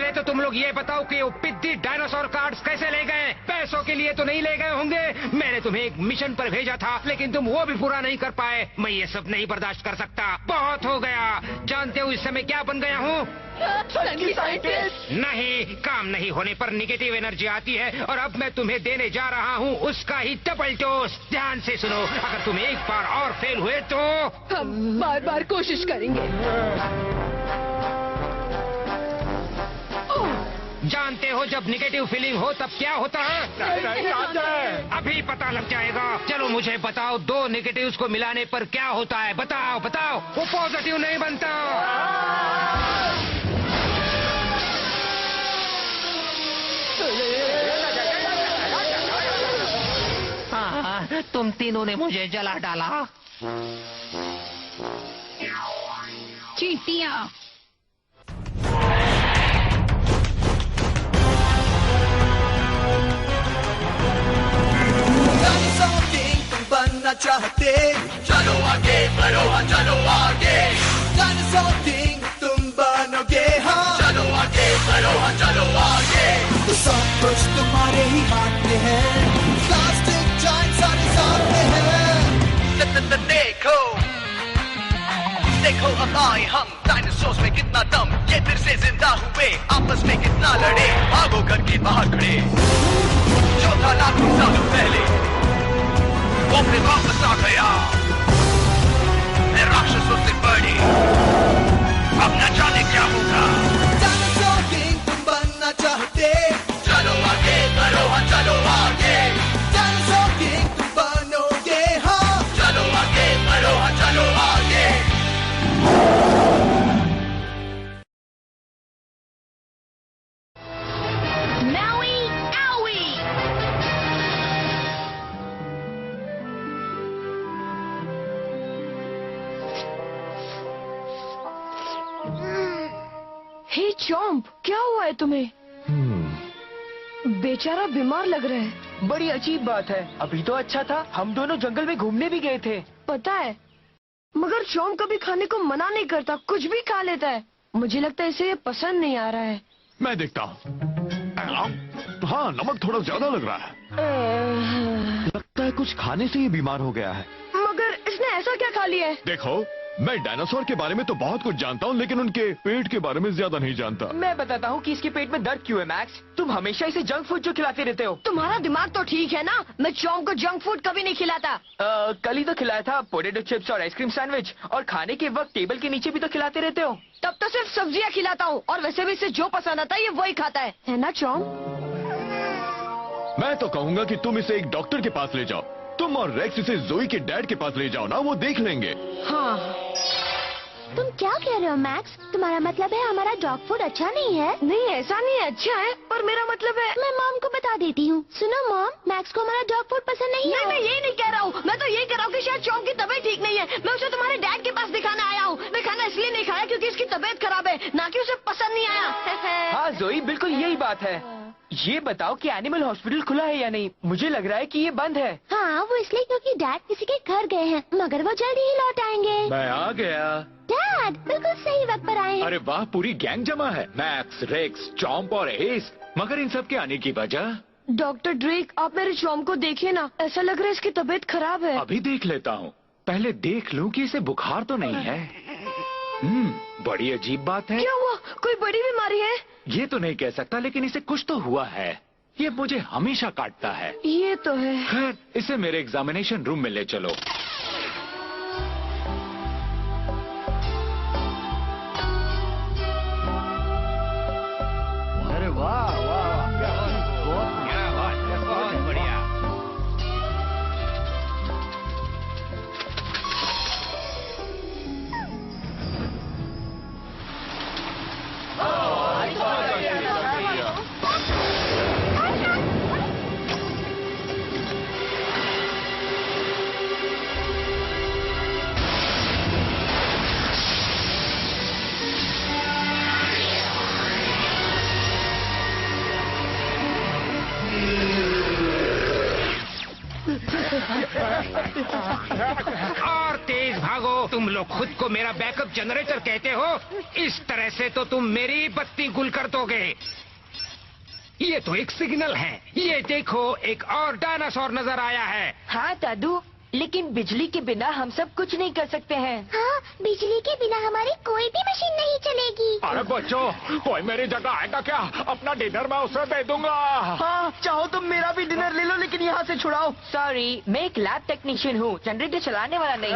पहले तो तुम लोग ये बताओ कि वो पिद्दी डायनासोर कार्ड्स कैसे ले गए? पैसों के लिए तो नहीं ले गए होंगे। मैंने तुम्हें एक मिशन पर भेजा था, लेकिन तुम वो भी पूरा नहीं कर पाए। मैं ये सब नहीं बर्दाश्त कर सकता। बहुत हो गया। जानते हो इस समय क्या बन गया हूँ? नहीं, काम नहीं होने पर निगेटिव एनर्जी आती है, और अब मैं तुम्हें देने जा रहा हूँ उसका ही डबल डोज। ध्यान से सुनो, अगर तुम एक बार और फेल हुए तो हम बार बार कोशिश करेंगे। जानते हो जब निगेटिव फीलिंग हो तब क्या होता है? अभी पता लग जाएगा। चलो मुझे बताओ, 2 नेगेटिव्स को मिलाने पर क्या होता है? बताओ बताओ। वो पॉजिटिव नहीं बनता। हाँ, तुम तीनों ने मुझे जला डाला। चींटियां। बनना चाहते, चलो आगे बढ़ो, हाँ चलो आगे। डायनासोर किंग तुम बनोगे, हाँ चलो आगे बढ़ो, हाँ चलो आगे। तो सब कुछ तुम्हारे ही हाथ में है, प्लास्टिक जाइंट सारे सामने है। देखो देखो अब आए हम, डायनासोर्स में कितना दम, ये फिर से जिंदा हुए, आपस में कितना लड़े, भागो घर के बाहर खड़े। जो था लाखों सालों पहले वो फिर वापस आ गया, राक्षसों से बड़ी। अब न जाने क्या होगा। डायनासोर किंग तुम बनना चाहते, चलो आगे बढ़ो, हाँ चलो आगे। डायनासोर किंग तुम बनोगे, हाँ चलो आगे बढ़ो, हाँ चलो आगे। हे चॉम्प, क्या हुआ है तुम्हें? बेचारा बीमार लग रहा है। बड़ी अजीब बात है, अभी तो अच्छा था। हम दोनों जंगल में घूमने भी गए थे। पता है, मगर चॉम्प कभी खाने को मना नहीं करता, कुछ भी खा लेता है। मुझे लगता है इसे ये पसंद नहीं आ रहा है। मैं देखता हूँ। हाँ, नमक थोड़ा ज्यादा लग रहा है। लगता है कुछ खाने से ही बीमार हो गया है। मगर इसने ऐसा क्या खा लिया है? देखो, मैं डायनासोर के बारे में तो बहुत कुछ जानता हूँ, लेकिन उनके पेट के बारे में ज्यादा नहीं जानता। मैं बताता हूँ कि इसके पेट में दर्द क्यों है। मैक्स, तुम हमेशा इसे जंक फूड जो खिलाते रहते हो। तुम्हारा दिमाग तो ठीक है ना? मैं चॉम्प को जंक फूड कभी नहीं खिलाता। कल ही तो खिलाया था, पोटैटो चिप्स और आइसक्रीम सैंडविच। और खाने के वक्त टेबल के नीचे भी तो खिलाते रहते हो। तब तो सिर्फ सब्जियाँ खिलाता हूँ, और वैसे भी इसे जो पसंद आता है ये वही खाता है ना चॉम्प? मैं तो कहूँगा कि तुम इसे एक डॉक्टर के पास ले जाओ। तुम और रेक्स इसे जोई के डैड के पास ले जाओ ना, वो देख लेंगे। हाँ। तुम क्या कह रहे हो मैक्स? तुम्हारा मतलब है हमारा डॉग फूड अच्छा नहीं है? नहीं, ऐसा नहीं है, अच्छा है, पर मेरा मतलब है। मैं मॉम को बता देती हूँ। सुनो मॉम, मैक्स को हमारा डॉग फूड पसंद नहीं है। मैं यही नहीं कह रहा हूँ, मैं तो यही कह रहा हूँ कि शायद चॉम्प की तबीयत ठीक नहीं है। मैं उसे तुम्हारे डैड के पास दिखाने आया हूँ। मैं खाना इसलिए नहीं खाया क्योंकि इसकी तबीयत खराब है, ना कि उसे पसंद नहीं आया। हाँ जोई, बिल्कुल यही बात है। ये बताओ कि एनिमल हॉस्पिटल खुला है या नहीं? मुझे लग रहा है कि ये बंद है। हाँ, वो इसलिए क्योंकि डैड किसी के घर गए हैं, मगर वो जल्दी ही लौट आएंगे। मैं आ गया। डैड बिल्कुल सही वक्त पर आए हैं। अरे वाह, पूरी गैंग जमा है। मैक्स, रेक्स, चॉम्प और एस। मगर इन सब के आने की वजह? डॉक्टर ड्रेक, आप मेरे चॉम्प को देखिए ना, ऐसा लग रहा है इसकी तबीयत खराब है। अभी देख लेता हूँ, पहले देख लूँ कि इसे बुखार तो नहीं है। बड़ी अजीब बात है। क्या हुआ? कोई बड़ी बीमारी है? ये तो नहीं कह सकता, लेकिन इसे कुछ तो हुआ है। ये मुझे हमेशा काटता है। ये तो है। खैर, इसे मेरे एग्जामिनेशन रूम में ले चलो। अरे वाह वाह, बहुत बढ़िया। और तेज भागो, तुम लोग खुद को मेरा बैकअप जनरेटर कहते हो? इस तरह से तो तुम मेरी बत्ती गुल कर दोगे। ये तो एक सिग्नल है। ये देखो, एक और डायनासोर नजर आया है। हाँ दादू, लेकिन बिजली के बिना हम सब कुछ नहीं कर सकते हैं। हाँ, बिजली के बिना हमारी कोई भी मशीन नहीं चलेगी। अरे बच्चों, कोई मेरी जगह आएगा क्या? अपना डिनर मैं उसे दे दूंगा। हाँ, चाहो तो मेरा भी डिनर ले लो, लेकिन यहाँ से छुड़ाओ। सॉरी, मैं एक लैब टेक्नीशियन हूँ, जनरेटर चलाने वाला नहीं।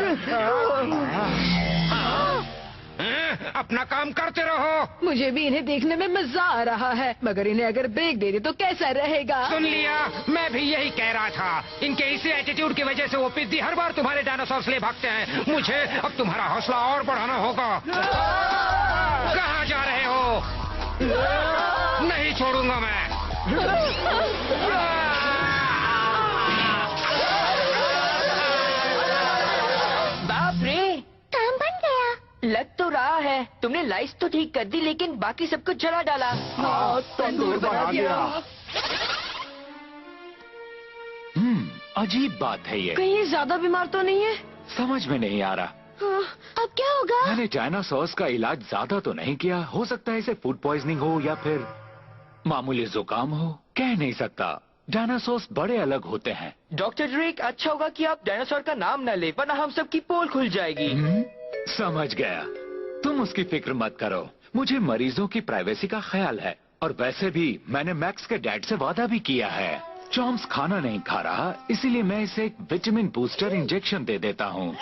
अपना काम करते रहो। मुझे भी इन्हें देखने में मजा आ रहा है, मगर इन्हें अगर ब्रेक दे दे तो कैसा रहेगा? सुन लिया, मैं भी यही कह रहा था। इनके इसी एटीट्यूड की वजह से वो पिद्दी हर बार तुम्हारे डायनासोर से भागते हैं। मुझे अब तुम्हारा हौसला और बढ़ाना होगा। कहाँ जा रहे हो? नहीं छोड़ूंगा मैं। बाप रे, काम बन गया। लग तो रहा है। तुमने लाइट्स तो ठीक कर दी, लेकिन बाकी सब कुछ जला डाला। हाँ, तंदूर बना दिया। अजीब बात है ये। कहीं ये ज्यादा बीमार तो नहीं है? समझ में नहीं आ रहा। हाँ, अब क्या होगा? मैंने डायनासोर्स का इलाज ज्यादा तो नहीं किया। हो सकता है इसे फूड पॉइजनिंग हो या फिर मामूली जुकाम हो, कह नहीं सकता। डायनासोर्स बड़े अलग होते हैं। डॉक्टर ड्रेक, अच्छा होगा कि आप डायनासोर का नाम न ले, वरना हम सबकी पोल खुल जाएगी। समझ गया। तुम उसकी फिक्र मत करो। मुझे मरीजों की प्राइवेसी का ख्याल है। और वैसे भी मैंने मैक्स के डैड से वादा भी किया है। चॉम्स खाना नहीं खा रहा, इसीलिए मैं इसे एक विटामिन बूस्टर इंजेक्शन दे देता हूँ।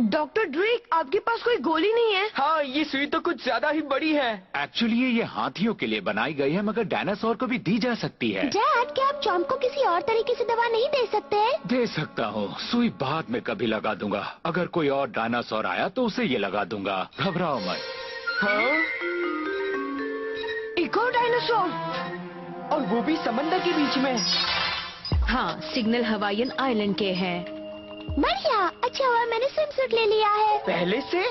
डॉक्टर ड्रेक, आपके पास कोई गोली नहीं है? हाँ, ये सुई तो कुछ ज्यादा ही बड़ी है। एक्चुअली ये हाथियों के लिए बनाई गई है, मगर डायनासोर को भी दी जा सकती है। डैड, क्या आप चॉम्प को किसी और तरीके से दवा नहीं दे सकते? दे सकता हूँ। सुई बाद में कभी लगा दूंगा। अगर कोई और डायनासोर आया तो उसे ये लगा दूंगा। घबराओ मत। हाँ? एक और डायनासोर, और वो भी समंदर के बीच में। हाँ, सिग्नल हवाईयन आइलैंड के हैं। बढ़िया, अच्छा हुआ मैंने स्विम सूट ले लिया है। पहले से?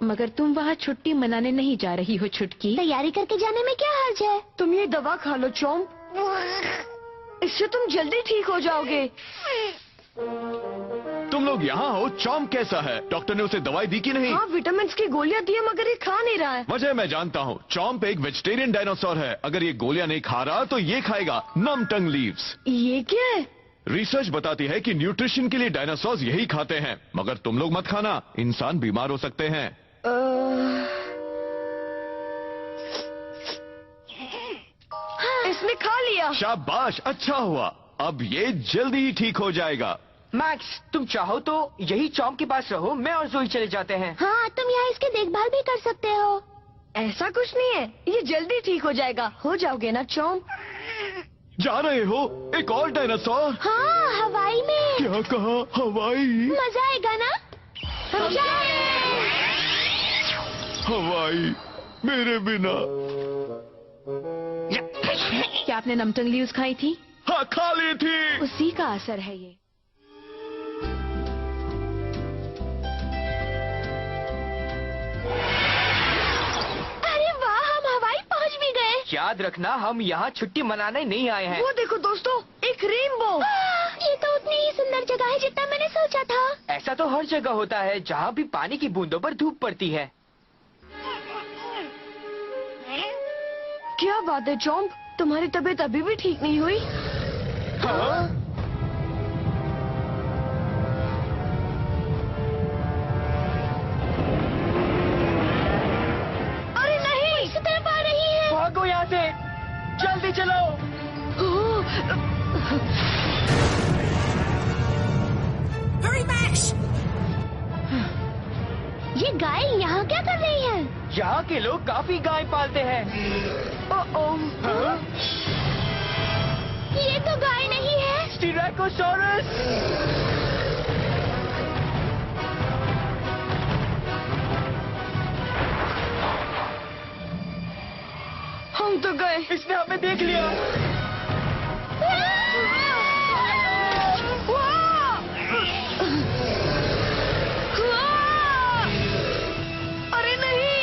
मगर तुम वहाँ छुट्टी मनाने नहीं जा रही हो छुटकी? तैयारी करके जाने में क्या हर्ज है? तुम ये दवा खा लो चॉम्प, इससे तुम जल्दी ठीक हो जाओगे। तुम लोग यहाँ हो, चॉम्प कैसा है? डॉक्टर ने उसे दवाई दी कि नहीं? हाँ, विटामिन की गोलियां दी है, मगर ये खा नहीं रहा है। वजह मैं जानता हूँ। चॉम्प एक वेजिटेरियन डायनासोर है। अगर ये गोलियां नहीं खा रहा तो ये खाएगा नम टंग लीव्स। ये क्या है? रिसर्च बताती है कि न्यूट्रिशन के लिए डायनासोर यही खाते हैं। मगर तुम लोग मत खाना, इंसान बीमार हो सकते हैं। इसने खा लिया। शाबाश, अच्छा हुआ। अब ये जल्दी ही ठीक हो जाएगा। मैक्स, तुम चाहो तो यही चॉम्प के पास रहो, मैं और जोई चले जाते हैं। हाँ, तुम यहाँ इसकी देखभाल भी कर सकते हो। ऐसा कुछ नहीं है, ये जल्दी ठीक हो जाएगा। हो जाओगे ना चॉम्प? जा रहे हो? एक और डायनासोर? हाँ, हवाई में। क्या कहा? हवाई? मजा आएगा ना? हम जाएं। हवाई मेरे बिना। क्या आपने नमटंग लीव्स खाई थी? हाँ, खा ली थी। उसी का असर है ये। अरे वाह, हम हवाई पहुँच भी गए। याद रखना, हम यहाँ छुट्टी मनाने नहीं आए हैं। वो देखो दोस्तों, एक रेनबो। ये तो उतनी ही सुंदर जगह है जितना मैंने सोचा था। ऐसा तो हर जगह होता है, जहाँ भी पानी की बूंदों पर धूप पड़ती है। क्या बात है चॉम्प, तुम्हारी तबीयत अभी भी ठीक नहीं हुई? हाँ? अरे नहीं, इस तरफ आ रही है। भागो यहाँ से, जल्दी चलो। ये गाय यहाँ क्या कर रही है? यहाँ के लोग काफी गाय पालते हैं। हाँ? ये तो गाय नहीं है। स्टीराकोसॉरस। हम तो गए। इसने हमें देख लिया। अरे नहीं।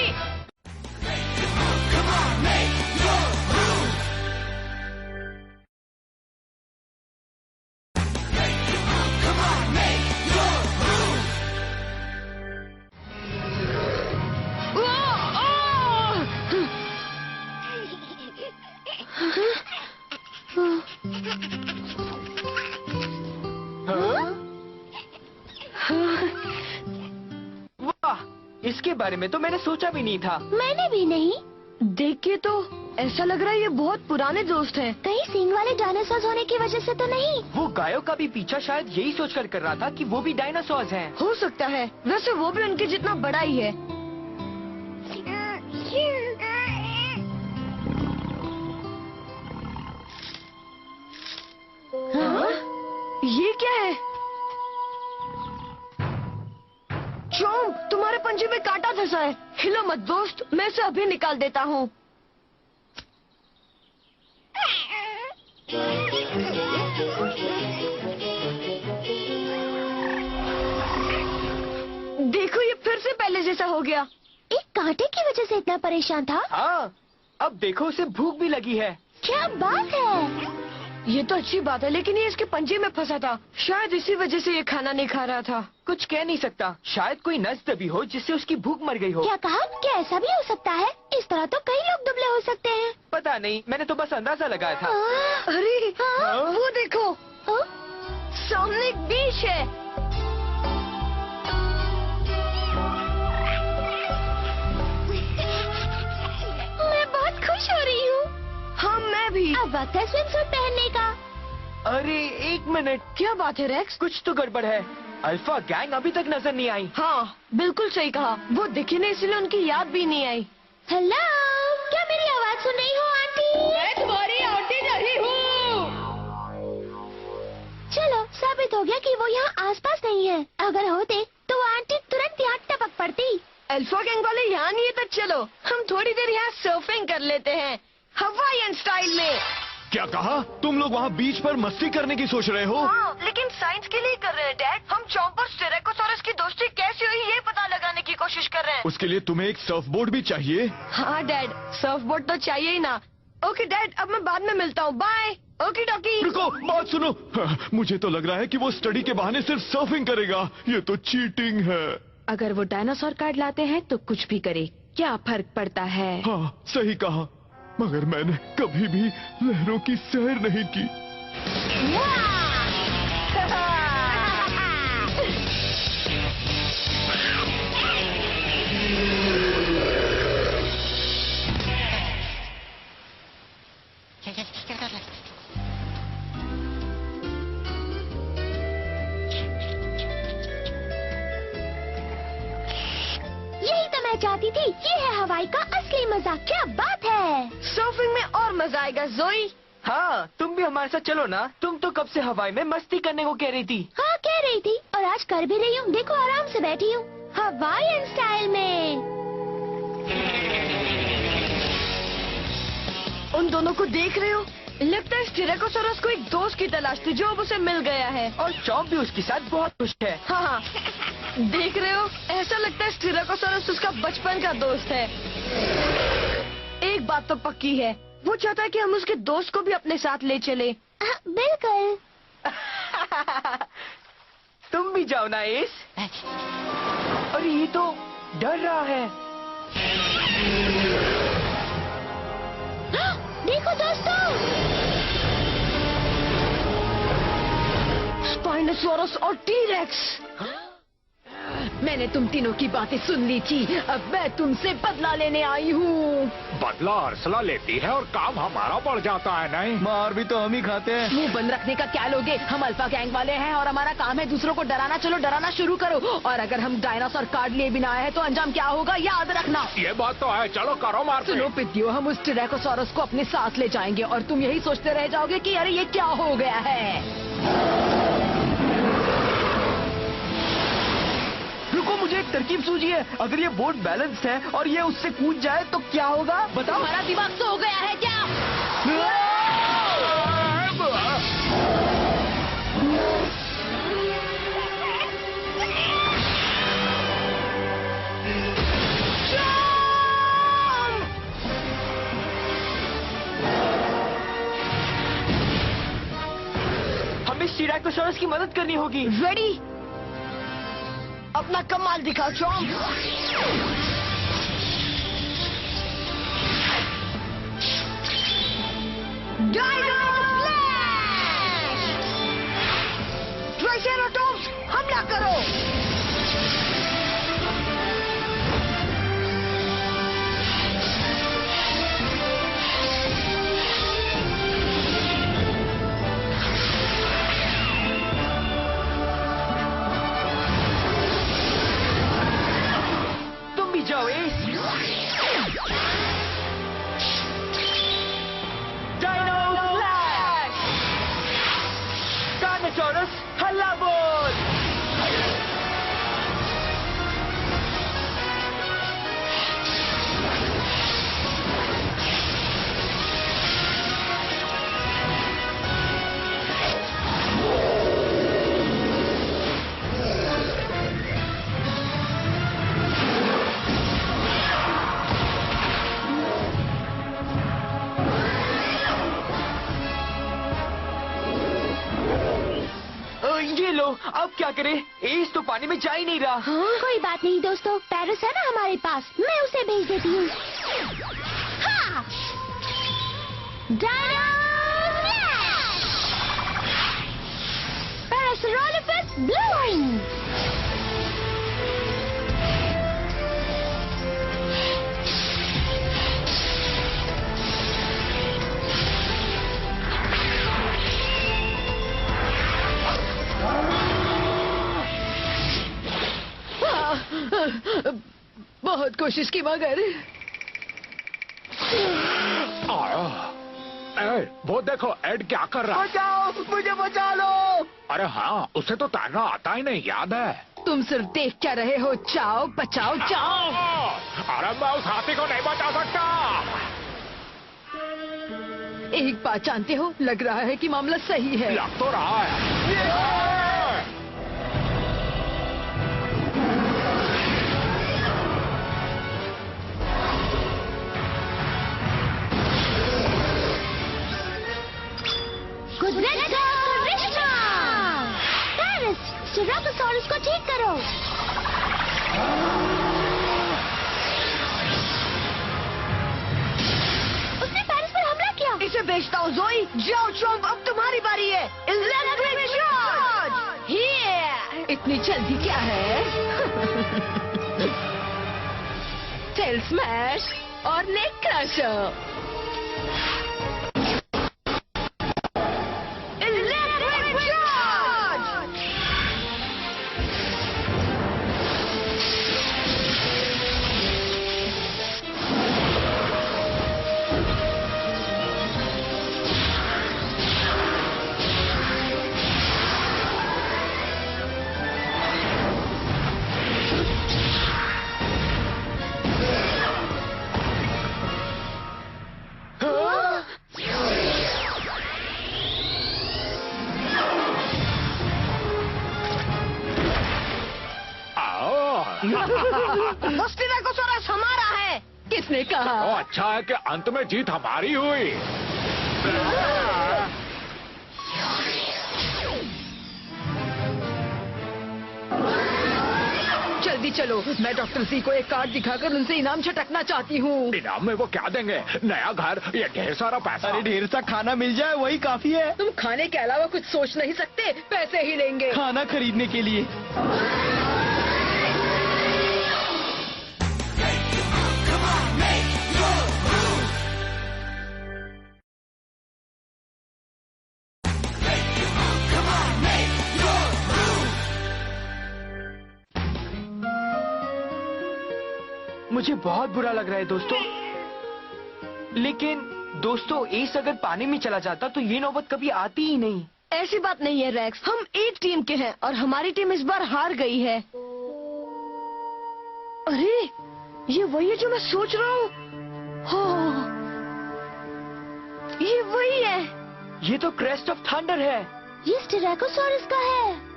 इसके बारे में तो मैंने सोचा भी नहीं था। मैंने भी नहीं। देख के तो ऐसा लग रहा है ये बहुत पुराने दोस्त हैं। कहीं सींग वाले डायनासोर होने की वजह से तो नहीं? वो गायों का भी पीछा शायद यही सोचकर कर रहा था कि वो भी डायनासोर हैं। हो सकता है, वैसे वो भी उनके जितना बड़ा ही है। हाँ? ये क्या है? चोम्प, तुम्हारे पंजे में कांटा फंसा है। हिलो मत दोस्त, मैं इसे अभी निकाल देता हूँ। देखो ये फिर से पहले जैसा हो गया। एक कांटे की वजह से इतना परेशान था? हाँ, अब देखो उसे भूख भी लगी है। क्या बात है। ये तो अच्छी बात है, लेकिन ये इसके पंजे में फंसा था। शायद इसी वजह से ये खाना नहीं खा रहा था। कुछ कह नहीं सकता, शायद कोई नस दबी हो जिससे उसकी भूख मर गई हो। क्या कहा? क्या ऐसा भी हो सकता है? इस तरह तो कई लोग दुबले हो सकते हैं। पता नहीं, मैंने तो बस अंदाजा लगाया था। अरे हाँ? वो देखो, हाँ? सामने एक बीच है। मैं बहुत खुश हो रही हूँ। हाँ मैं भी। अब वक्त है स्विम सूट पहनने का। अरे एक मिनट, क्या बात है रेक्स? कुछ तो गड़बड़ है। अल्फा गैंग अभी तक नजर नहीं आई। हाँ बिल्कुल सही कहा, वो दिखी नहीं इसलिए उनकी याद भी नहीं आई। हेलो, क्या मेरी आवाज सुन रही हो आंटी? मैं तुम्हारी आंटी नहीं हूँ। चलो, साबित हो गया कि वो यहाँ आसपास नहीं है। अगर होते तो वो आंटी तुरंत यहाँ टपक पड़ती। अल्फा गैंग वाले यहाँ नहीं है तो चलो हम थोड़ी देर यहाँ सर्फिंग कर लेते हैं, हवाईयन स्टाइल में। क्या कहा? तुम लोग वहाँ बीच पर मस्ती करने की सोच रहे हो? हाँ, लेकिन साइंस के लिए कर रहे हैं डैड। हम चॉम्प और स्टेरेकोसॉरस की दोस्ती कैसे हुई ये पता लगाने की कोशिश कर रहे हैं। उसके लिए तुम्हें एक सर्फ बोर्ड भी चाहिए। हाँ डैड, सर्फ बोर्ड तो चाहिए ही ना। ओके डैड, अब मैं बाद में मिलता हूँ, बाय। ओके डॉकी। रुको, बात सुनो। मुझे तो लग रहा है कि वो स्टडी के बहाने सिर्फ सर्फिंग करेगा। ये तो चीटिंग है। अगर वो डायनासोर कार्ड लाते हैं तो कुछ भी करे, क्या फर्क पड़ता है? हाँ, सही कहा। मगर मैंने कभी भी लहरों की सैर नहीं की। यही तो मैं चाहती थी। ये है हवाई का असली मजा। क्या बात है। सर्फिंग में और मजा आएगा जोई। हाँ, तुम भी हमारे साथ चलो ना। तुम तो कब से हवाई में मस्ती करने को कह रही थी। हाँ, कह रही थी और आज कर भी रही हूँ। देखो, आराम से बैठी हूँ हवाईयन स्टाइल में। उन दोनों को देख रहे हो? लगता है स्टेरेकोसॉरस को एक दोस्त की तलाश थी जो अब उसे मिल गया है। और चॉम्प भी उसके साथ बहुत खुश है। हाँ हाँ, देख रहे हो? ऐसा लगता है स्टेरेकोसॉरस उसका बचपन का दोस्त है। एक बात तो पक्की है, वो चाहता है कि हम उसके दोस्त को भी अपने साथ ले चले। बिल्कुल। तुम भी जाओ ना एस। अरे ये तो डर रहा है। देखो दोस्तों, स्पाइनोसॉरस और टी-रेक्स। मैंने तुम तीनों की बातें सुन ली थी। अब मैं तुमसे बदला लेने आई हूँ। बदला अरसला लेती है और काम हमारा बढ़ जाता है। नहीं, मार भी तो हम ही खाते हैं। मुंह बंद रखने का क्या लोगे? हम अल्फा गैंग वाले हैं और हमारा काम है दूसरों को डराना। चलो डराना शुरू करो। और अगर हम डायनासोर कार्ड लिए बिना आए हैं तो अंजाम क्या होगा याद रखना। ये बात तो है। चलो करो मार। सुनो पितियो, हम उस टिरेकोसॉरस को अपने साथ ले जाएंगे और तुम यही सोचते रह जाओगे कि अरे ये क्या हो गया है। रुको, मुझे एक तरकीब सूझी है। अगर ये बोट बैलेंस्ड है और ये उससे कूद जाए तो क्या होगा बताओ। तुम्हारा दिमाग सो गया है क्या? हमें स्टेरेकोसॉरस की मदद करनी होगी। रेडी? अपना कमाल दिखाओ चॉम्प। Dino slash! ट्राइसेराटॉप्स, हमला करो। जाओ एस। डायनो फ्लैश, कार्नोटोरस हल्ला बोल। ये लो, अब क्या करें? एस तो पानी में जा ही नहीं रहा। हाँ? कोई बात नहीं दोस्तों, पैरिस है ना हमारे पास, मैं उसे भेज देती हूँ। हाँ! Dino flash! Parasaurolophus bloom! बहुत कोशिश की मगर वो देखो एड क्या कर रहा है। बचाओ, मुझे बचा लो। अरे हाँ, उसे तो तैरना आता ही नहीं, याद है। तुम सिर्फ देख क्या रहे हो? जाओ बचाओ जाओ। अरे मैं उस हाथी को नहीं बचा सकता। एक बात जानते हो, लग रहा है कि मामला सही है। लग तो रहा है। कुदरत का करिश्मा! पैरिस, स्टेराकोसॉरस को ठीक करो। उसने पैरिस पर हमला किया। इसे बेचता हूँ जोई। जाओ चॉम्प, अब तुम्हारी बारी है। Electric charge! हियर! इतनी जल्दी क्या है? टेल स्मैश और नेक क्रशर। स्टेराकोसॉरस हमारा है। किसने कहा? अच्छा है कि अंत में जीत हमारी हुई। जल्दी चलो, मैं डॉक्टर जी को एक कार्ड दिखाकर उनसे इनाम छटकना चाहती हूँ। इनाम में वो क्या देंगे? नया घर, ये ढेर सारा पैसा। अरे ढेर सा खाना मिल जाए वही काफी है। तुम खाने के अलावा कुछ सोच नहीं सकते? पैसे ही लेंगे खाना खरीदने के लिए। मुझे बहुत बुरा लग रहा है दोस्तों, लेकिन दोस्तों एस अगर पानी में चला जाता तो ये नौबत कभी आती ही नहीं। ऐसी बात नहीं है रैक्स, हम एक टीम के हैं और हमारी टीम इस बार हार गई है। अरे ये वही है जो मैं सोच रहा हूँ। हाँ, ये वही है। ये तो क्रेस्ट ऑफ थंडर है। ये स्टेराकोसॉरस का है।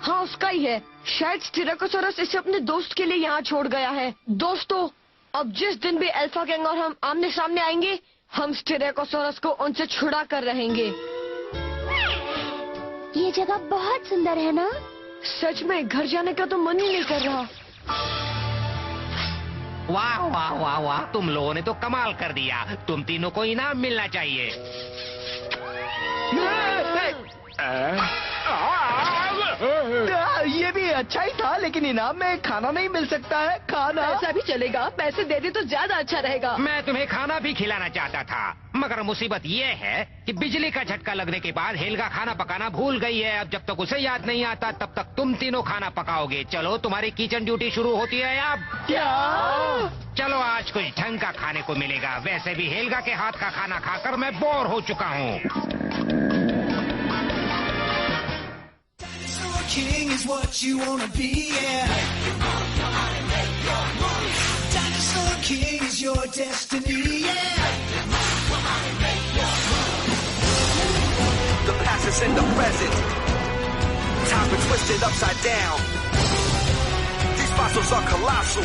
हाँ उसका ही है। शायद स्टेराकोसॉरस इसे अपने दोस्त के लिए यहाँ छोड़ गया है। दोस्तों, अब जिस दिन भी अल्फा गैंग और हम आमने सामने आएंगे, हम स्टेराकोसॉरस को उनसे छुड़ा कर रहेंगे। ये जगह बहुत सुंदर है ना? सच में घर जाने का तो मन ही नहीं कर रहा। वाह वाह वाह वाह, तुम लोगों ने तो कमाल कर दिया। तुम तीनों को इनाम मिलना चाहिए। ये भी अच्छा ही था, लेकिन इनाम में खाना नहीं मिल सकता है। खाना ऐसा भी चलेगा, पैसे दे दे तो ज्यादा अच्छा रहेगा। मैं तुम्हें खाना भी खिलाना चाहता था, मगर मुसीबत ये है कि बिजली का झटका लगने के बाद हेल्गा खाना पकाना भूल गई है। अब जब तक उसे याद नहीं आता तब तक तुम तीनों खाना पकाओगे। चलो, तुम्हारी किचन ड्यूटी शुरू होती है अब। क्या? चलो, आज कुछ ढंग का खाने को मिलेगा। वैसे भी हेल्गा के हाथ का खाना खाकर मैं बोर हो चुका हूँ। King is what you wanna be, yeah. Dinosaur King is your destiny, yeah. The past is in the present. Time been twisted upside down. These fossils are colossal.